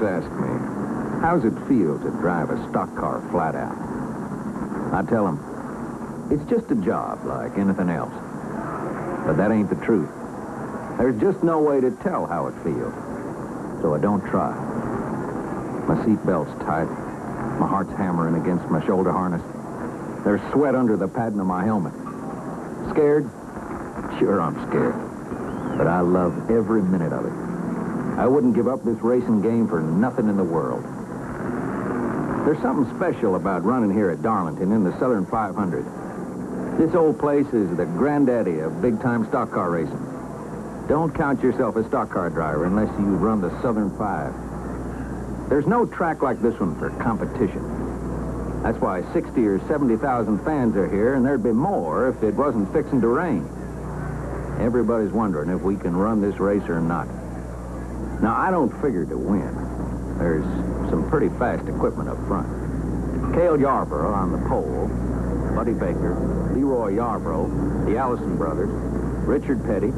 ask me, how's it feel to drive a stock car flat out? I tell them, it's just a job like anything else. But that ain't the truth. There's just no way to tell how it feels. So I don't try. My seatbelt's tight. My heart's hammering against my shoulder harness. There's sweat under the padding of my helmet. Scared? Sure, I'm scared. But I love every minute of it. I wouldn't give up this racing game for nothing in the world. There's something special about running here at Darlington in the Southern 500. This old place is the granddaddy of big-time stock car racing. Don't count yourself a stock car driver unless you run the Southern 5. There's no track like this one for competition. That's why 60 or 70,000 fans are here, and there'd be more if it wasn't fixing to rain. Everybody's wondering if we can run this race or not. Now, I don't figure to win. There's some pretty fast equipment up front. Cale Yarborough on the pole, Buddy Baker, Leroy Yarborough, the Allison brothers, Richard Petty,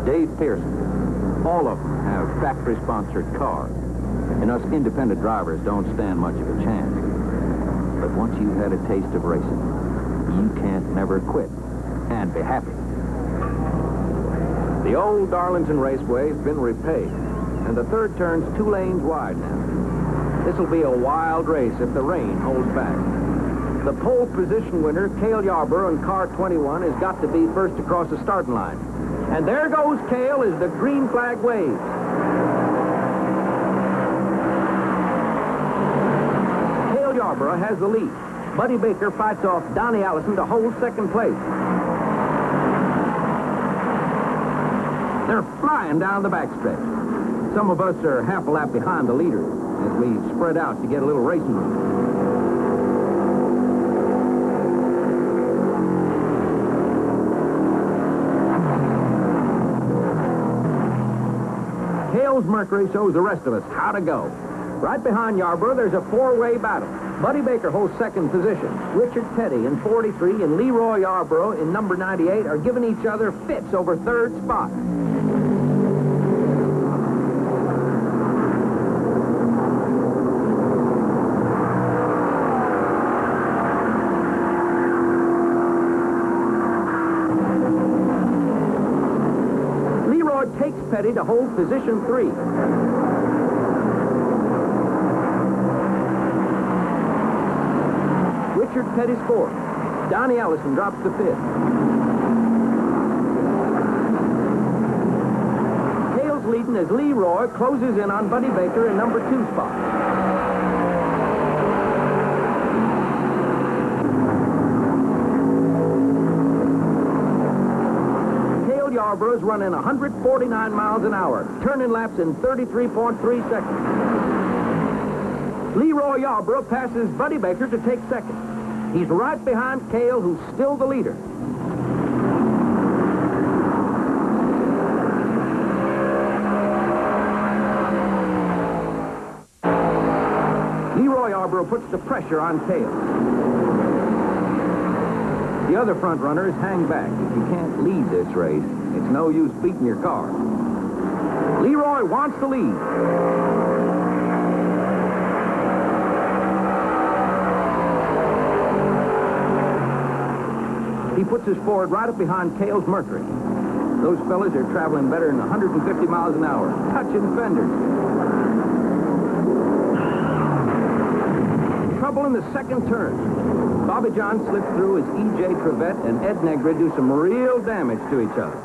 Dave Pearson. All of them have factory-sponsored cars, and us independent drivers don't stand much of a chance. But once you've had a taste of racing, you can't never quit and be happy. The old Darlington Raceway's been repaid, and the third turn's 2 lanes wide now. This'll be a wild race if the rain holds back. The pole position winner, Cale Yarborough in car 21, has got to be first across the starting line. And there goes Cale as the green flag waves. Cale Yarborough has the lead. Buddy Baker fights off Donnie Allison to hold second place. They're flying down the backstretch. Some of us are half a lap behind the leader as we spread out to get a little racing room. Cale's Mercury shows the rest of us how to go. Right behind Yarborough, there's a 4-way battle. Buddy Baker holds second position. Richard Petty in 43 and Leroy Yarborough in number 98 are giving each other fits over third spot. Takes Petty to hold position 3. Richard Petty's 4th. Donnie Allison drops to 5th. Cale's leading as Leroy closes in on Buddy Baker in number 2 spot. Yarborough's running 149 miles an hour, turning laps in 33.3 seconds. Leroy Yarborough passes Buddy Baker to take second. He's right behind Cale, who's still the leader. Leroy Yarborough puts the pressure on Cale. The other front runners hang back. If you can't lead this race, it's no use beating your car. Leroy wants the lead. He puts his Ford right up behind Cale's Mercury. Those fellas are traveling better than 150 miles an hour, touching fenders. Trouble in the second turn. Bobby John slipped through as E.J. Trevette and Ed Negra do some real damage to each other.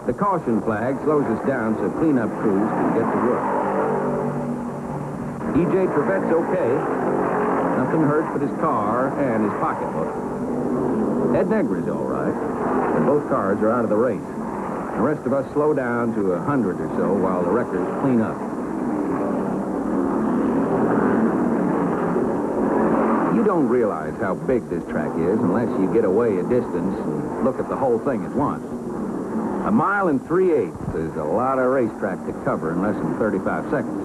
The caution flag slows us down so cleanup crews can get to work. E.J. Trevette's okay. Nothing hurt but his car and his pocketbook. Ed Negra's all right, and both cars are out of the race. The rest of us slow down to 100 or so while the wreckers clean up. You don't realize how big this track is unless you get away a distance and look at the whole thing at once. 1 mile and 3/8 is a lot of racetrack to cover in less than 35 seconds.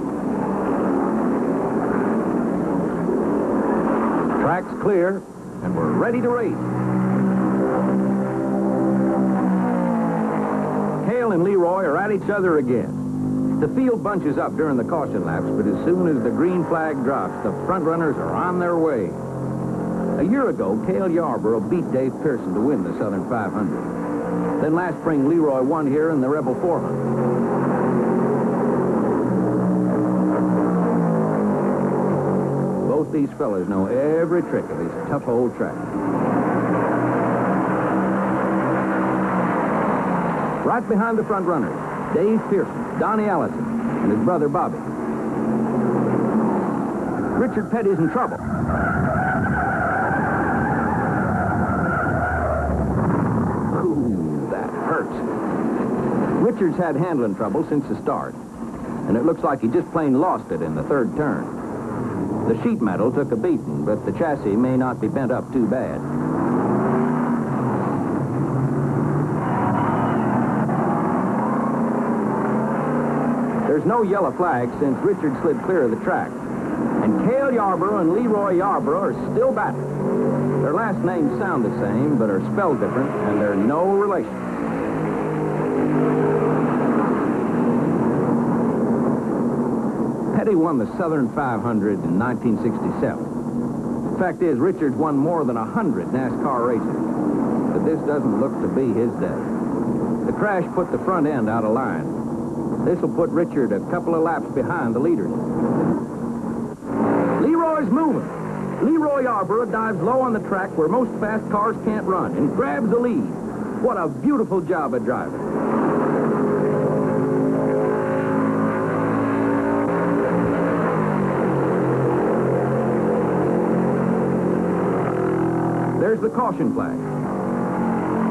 Track's clear, and we're ready to race. Cale and Leroy are at each other again. The field bunches up during the caution laps, but as soon as the green flag drops, the front runners are on their way. A year ago, Cale Yarborough beat Dave Pearson to win the Southern 500. Then last spring, Leroy won here in the Rebel 400. Both these fellas know every trick of this tough old track. Right behind the front runners, Dave Pearson, Donnie Allison, and his brother Bobby. Richard Petty's in trouble. Ooh, that hurts. Richard's had handling trouble since the start, and it looks like he just plain lost it in the third turn. The sheet metal took a beating, but the chassis may not be bent up too bad. There's no yellow flag since Richard slid clear of the track. And Cale Yarborough and Leroy Yarborough are still battling. Their last names sound the same, but are spelled different, and they're no relation. Petty won the Southern 500 in 1967. The fact is, Richard's won more than 100 NASCAR races, but this doesn't look to be his day. The crash put the front end out of line. This will put Richard a couple of laps behind the leaders. Leroy's moving. Leroy Yarborough dives low on the track where most fast cars can't run and grabs the lead. What a beautiful job of driving. There's the caution flag.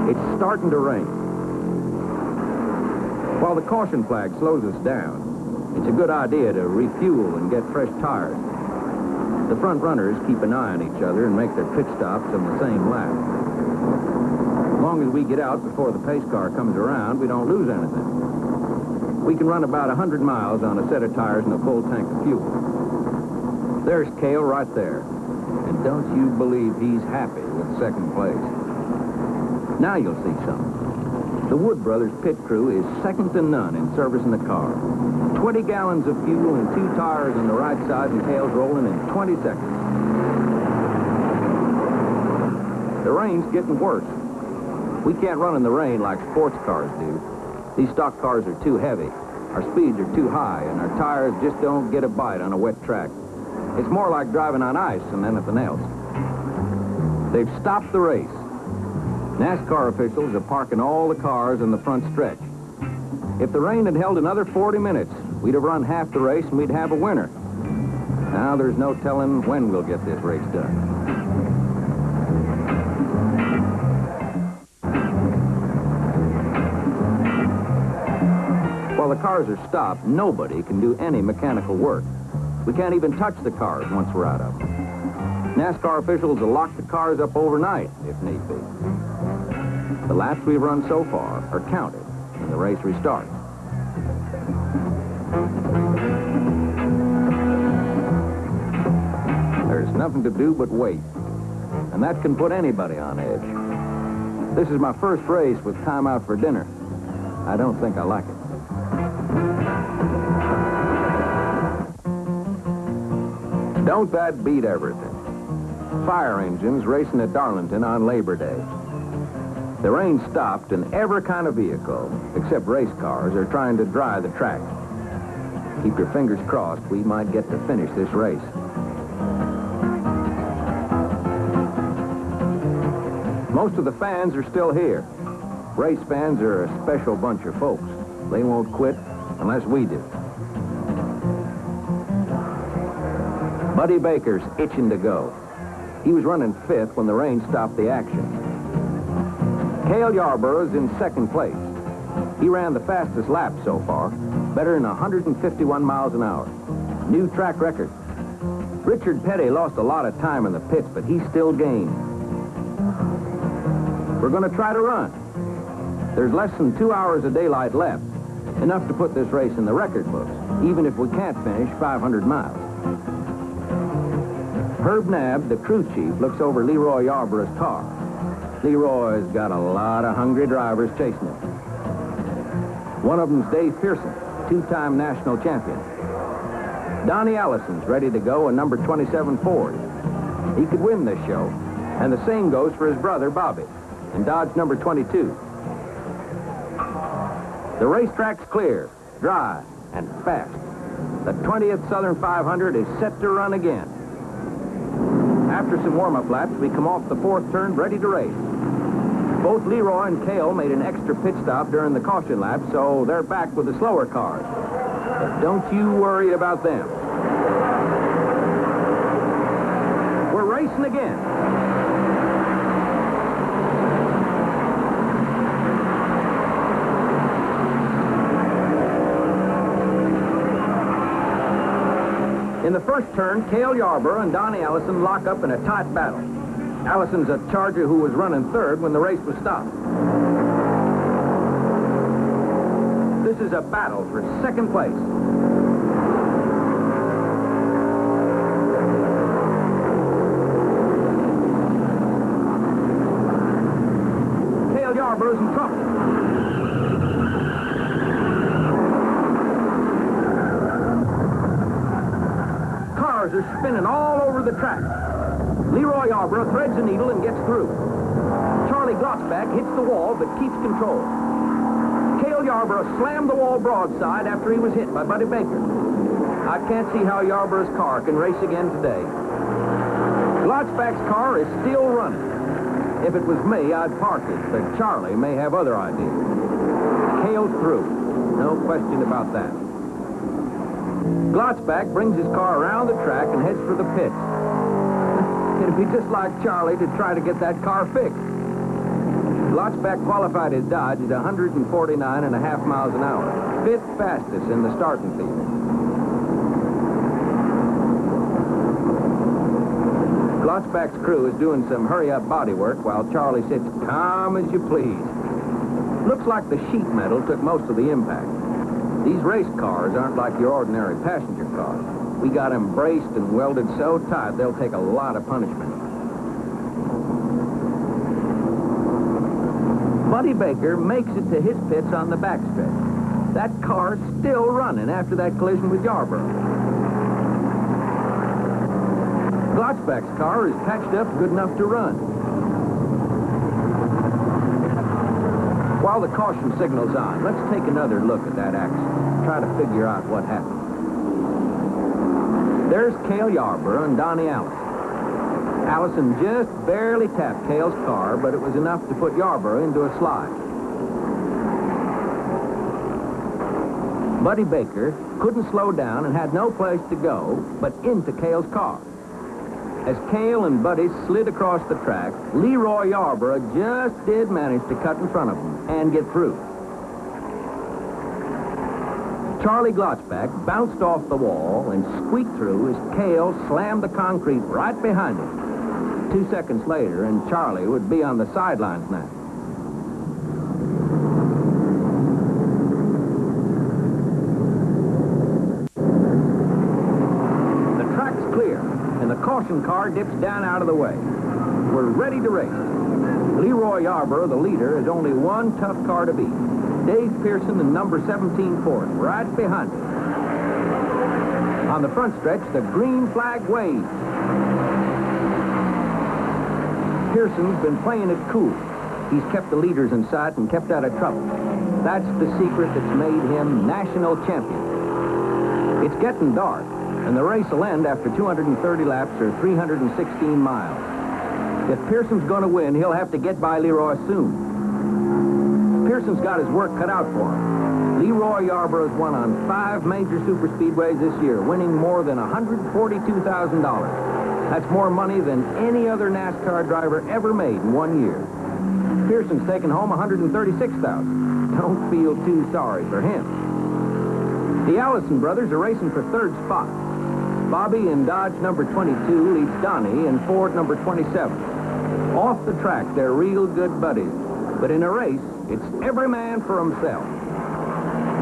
It's starting to rain. While the caution flag slows us down, it's a good idea to refuel and get fresh tires. The front runners keep an eye on each other and make their pit stops on the same lap. As long as we get out before the pace car comes around, we don't lose anything. We can run about 100 miles on a set of tires and a full tank of fuel. There's Cale right there. And don't you believe he's happy with second place. Now you'll see something. The Wood Brothers pit crew is second to none in servicing the car. 20 gallons of fuel and 2 tires on the right side and Cale's rolling in 20 seconds. The rain's getting worse. We can't run in the rain like sports cars do. These stock cars are too heavy. Our speeds are too high, and our tires just don't get a bite on a wet track. It's more like driving on ice than anything else. They've stopped the race. NASCAR officials are parking all the cars in the front stretch. If the rain had held another 40 minutes, we'd have run half the race and we'd have a winner. Now there's no telling when we'll get this race done. While the cars are stopped, nobody can do any mechanical work. We can't even touch the cars once we're out of them. NASCAR officials will lock the cars up overnight, if need be. The laps we've run so far are counted, and the race restarts. There's nothing to do but wait, and that can put anybody on edge. This is my first race with time out for dinner. I don't think I like it. Don't that beat everything? Fire engines racing at Darlington on Labor Day. The rain stopped, and every kind of vehicle, except race cars, are trying to dry the track. Keep your fingers crossed we might get to finish this race. Most of the fans are still here. Race fans are a special bunch of folks. They won't quit unless we do. Buddy Baker's itching to go. He was running 5th when the rain stopped the action. Cale Yarborough's in 2nd place. He ran the fastest lap so far, better than 151 miles an hour. New track record. Richard Petty lost a lot of time in the pits, but he still gained. We're going to try to run. There's less than 2 hours of daylight left, enough to put this race in the record books, even if we can't finish 500 miles. Herb Nabb, the crew chief, looks over Leroy Yarborough's car. Leroy's got a lot of hungry drivers chasing him. One of them's Dave Pearson. two-time national champion. Donnie Allison's ready to go in number 27 Ford. He could win this show, and the same goes for his brother, Bobby, in Dodge number 22. The racetrack's clear, dry, and fast. The 20th Southern 500 is set to run again. After some warm-up laps, we come off the fourth turn, ready to race. Both Leroy and Cale made an extra pit stop during the caution lap, so they're back with the slower cars. But don't you worry about them. We're racing again. In the first turn, Cale Yarborough and Donnie Allison lock up in a tight battle. Allison's a Charger who was running third when the race was stopped. This is a battle for second place. Cale Yarborough's in trouble. Cars are spinning all over the track. Leroy Yarborough threads a needle and gets through. Charlie Glotzback hits the wall but keeps control. Cale Yarborough slammed the wall broadside after he was hit by Buddy Baker. I can't see how Yarborough's car can race again today. Glotzback's car is still running. If it was me, I'd park it, but Charlie may have other ideas. Cale's through. No question about that. Glotzback brings his car around the track and heads for the pits. It'd be just like Charlie to try to get that car fixed. Glotzback qualified his Dodge at 149.5 miles an hour, fifth fastest in the starting field. Glotzback's crew is doing some hurry-up body work while Charlie sits calm as you please. Looks like the sheet metal took most of the impact. These race cars aren't like your ordinary passenger cars. We got them braced and welded so tight they'll take a lot of punishment. Buddy Baker makes it to his pits on the backstretch. That car's still running after that collision with Yarborough. Glotzback's car is patched up good enough to run. While the caution signal's on, let's take another look at that accident. Try to figure out what happened. There's Cale Yarborough and Donnie Allison. Allison just barely tapped Cale's car, but it was enough to put Yarborough into a slide. Buddy Baker couldn't slow down and had no place to go but into Cale's car. As Cale and Buddy slid across the track, Leroy Yarborough just did manage to cut in front of them and get through. Charlie Glotzback bounced off the wall and squeaked through as Cale slammed the concrete right behind him. 2 seconds later, and Charlie would be on the sidelines now. The track's clear, and the caution car dips down out of the way. We're ready to race. Leroy Yarborough, the leader, has only one tough car to beat. Dave Pearson and number 17 Ford, right behind him. On the front stretch, the green flag waves. Pearson's been playing it cool. He's kept the leaders in sight and kept out of trouble. That's the secret that's made him national champion. It's getting dark, and the race will end after 230 laps or 316 miles. If Pearson's going to win, he'll have to get by Leroy soon. Pearson's got his work cut out for him. Leroy Yarborough's won on 5 major superspeedways this year, winning more than $142,000. That's more money than any other NASCAR driver ever made in 1 year. Pearson's taken home $136,000. Don't feel too sorry for him. The Allison brothers are racing for third spot. Bobby in Dodge number 22 leads Donnie in Ford number 27. Off the track, they're real good buddies. But in a race, it's every man for himself.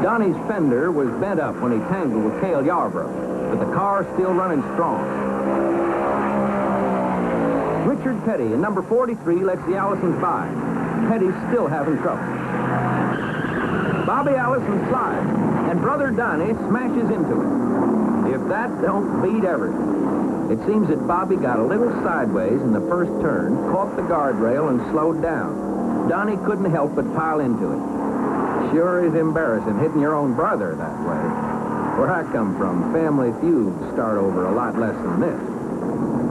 Donnie's fender was bent up when he tangled with Cale Yarborough, but the car's still running strong. Richard Petty in number 43 lets the Allisons by. Petty's still having trouble. Bobby Allison slides, and Brother Donnie smashes into it. If that don't beat everything. It seems that Bobby got a little sideways in the first turn, caught the guardrail, and slowed down. Donnie couldn't help but pile into it. Sure is embarrassing hitting your own brother that way. Where I come from, family feuds start over a lot less than this.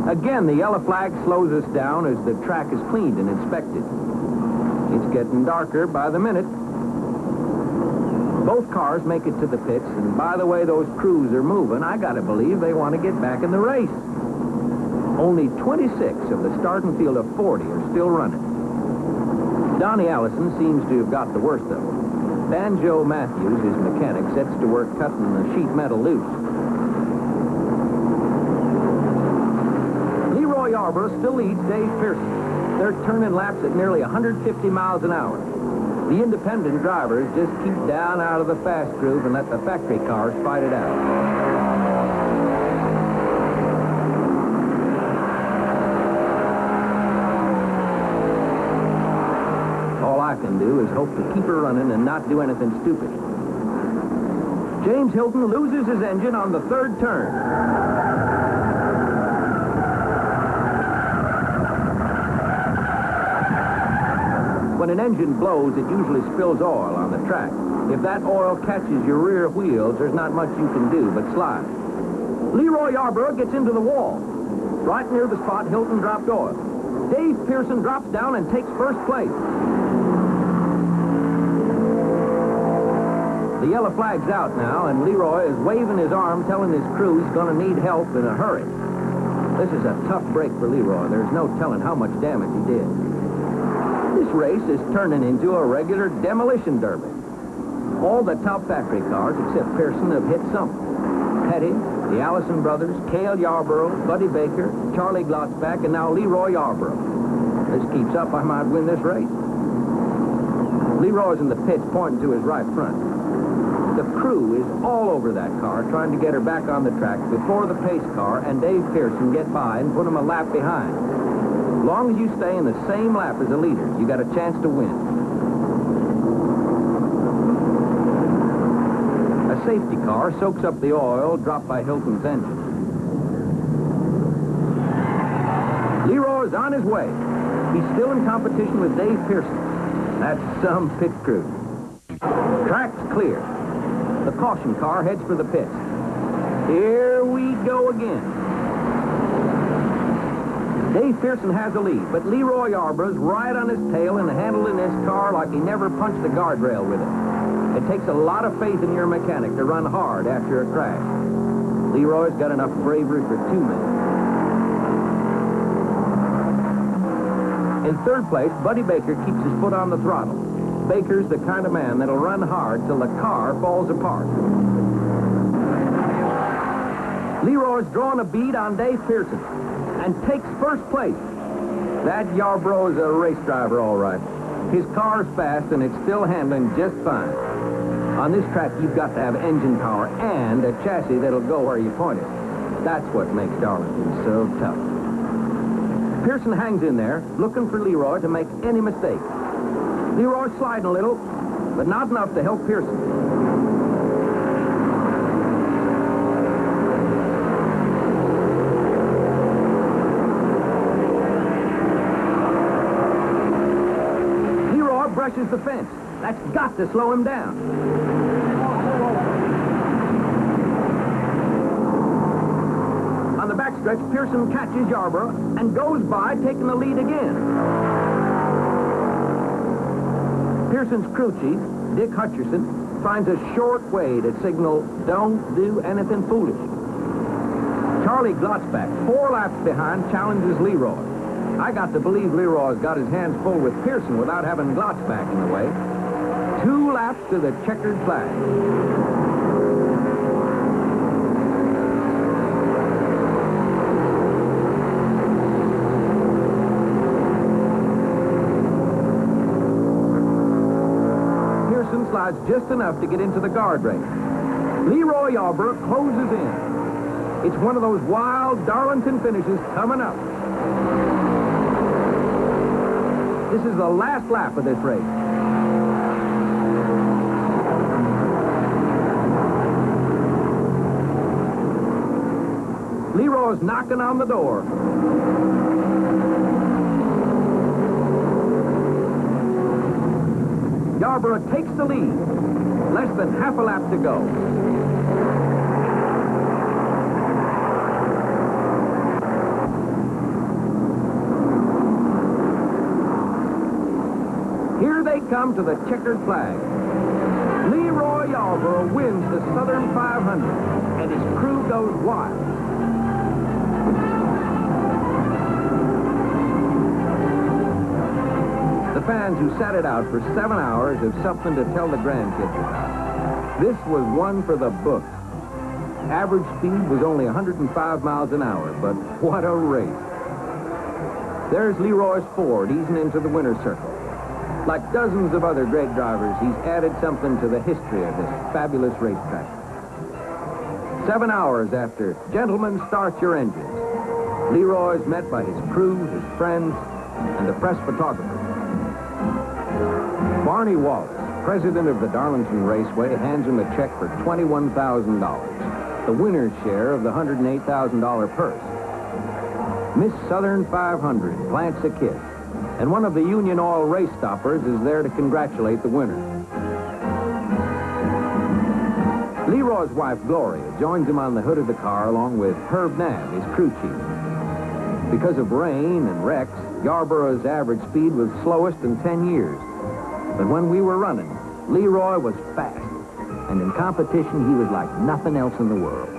Again, the yellow flag slows us down as the track is cleaned and inspected. It's getting darker by the minute. Both cars make it to the pits, and by the way those crews are moving, I gotta believe they want to get back in the race. Only 26 of the starting field of 40 are still running. Donnie Allison seems to have got the worst of it. Banjo Matthews, his mechanic, sets to work cutting the sheet metal loose. Leroy Yarborough still leads Dave Pearson. They're turning laps at nearly 150 miles an hour. The independent drivers just keep down out of the fast groove and let the factory cars fight it out. All I can do is hope to keep her running and not do anything stupid. James Hilton loses his engine on the third turn. When an engine blows, it usually spills oil on the track. If that oil catches your rear wheels, there's not much you can do but slide. Leroy Yarborough gets into the wall. Right near the spot Hilton dropped oil. Dave Pearson drops down and takes first place. The yellow flag's out now, and Leroy is waving his arm, telling his crew he's going to need help in a hurry. This is a tough break for Leroy. There's no telling how much damage he did. This race is turning into a regular demolition derby. All the top factory cars, except Pearson, have hit something. Petty, the Allison brothers, Cale Yarborough, Buddy Baker, Charlie Glotzback, and now Leroy Yarborough. This keeps up, I might win this race. Leroy's in the pits pointing to his right front. The crew is all over that car trying to get her back on the track before the pace car and Dave Pearson get by and put him a lap behind. As long as you stay in the same lap as the leader, you got a chance to win. A safety car soaks up the oil dropped by Hilton's engine. Leroy's on his way. He's still in competition with Dave Pearson. That's some pit crew. Track's clear. The caution car heads for the pits. Here we go again. Dave Pearson has the lead, but Leroy Yarborough's right on his tail and handling his car like he never punched the guardrail with it. It takes a lot of faith in your mechanic to run hard after a crash. Leroy's got enough bravery for 2 minutes. In third place, Buddy Baker keeps his foot on the throttle. Baker's the kind of man that'll run hard till the car falls apart. Leroy's drawing a bead on Dave Pearson and takes first place. That Yarborough is a race driver, all right. His car's fast, and it's still handling just fine. On this track, you've got to have engine power and a chassis that'll go where you point it. That's what makes Darlington so tough. Pearson hangs in there, looking for Leroy to make any mistake. Leroy's sliding a little, but not enough to help Pearson. Leroy brushes the fence. That's got to slow him down. On the backstretch, Pearson catches Yarborough and goes by, taking the lead again. Pearson's crew chief, Dick Hutcherson, finds a short way to signal, don't do anything foolish. Charlie Glotzback, 4 laps behind, challenges Leroy. I got to believe Leroy's got his hands full with Pearson without having Glotzback in the way. 2 laps to the checkered flag. Slides just enough to get into the guardrail. Leroy Yarborough closes in. It's one of those wild Darlington finishes coming up. This is the last lap of this race. Leroy's knocking on the door. Yarborough takes the lead. Less than half a lap to go. Here they come to the checkered flag. Leroy Yarborough wins the Southern 500, and his crew goes wild. The fans who sat it out for 7 hours have something to tell the grandkids about. This was one for the books. Average speed was only 105 miles an hour, but what a race. There's Leroy's Ford easing into the winner's circle. Like dozens of other great drivers, he's added something to the history of this fabulous racetrack. 7 hours after Gentlemen, Start Your Engines, Leroy's met by his crew, his friends, and the press photographers. Barney Wallace, president of the Darlington Raceway, hands him a check for $21,000, the winner's share of the $108,000 purse. Miss Southern 500 plants a kiss, and one of the Union Oil race stoppers is there to congratulate the winner. Leroy's wife, Gloria, joins him on the hood of the car along with Herb Nabb, his crew chief. Because of rain and wrecks, Yarborough's average speed was slowest in 10 years. But when we were running, Leroy was fast, and in competition, he was like nothing else in the world.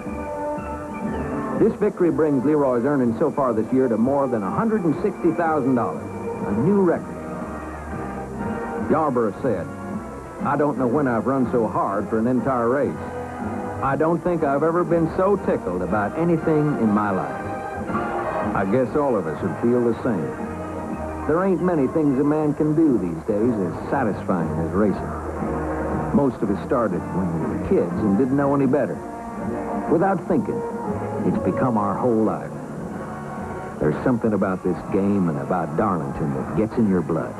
This victory brings Leroy's earnings so far this year to more than $160,000, a new record. Yarborough said, "I don't know when I've run so hard for an entire race. I don't think I've ever been so tickled about anything in my life." I guess all of us would feel the same. There ain't many things a man can do these days as satisfying as racing. Most of us started when we were kids and didn't know any better. Without thinking, it's become our whole life. There's something about this game and about Darlington that gets in your blood.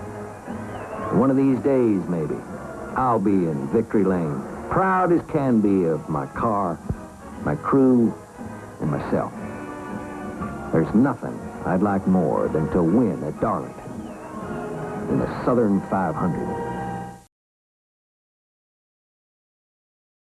One of these days, maybe, I'll be in Victory Lane, proud as can be of my car, my crew, and myself. There's nothing I'd like more than to win at Darlington in the Southern 500.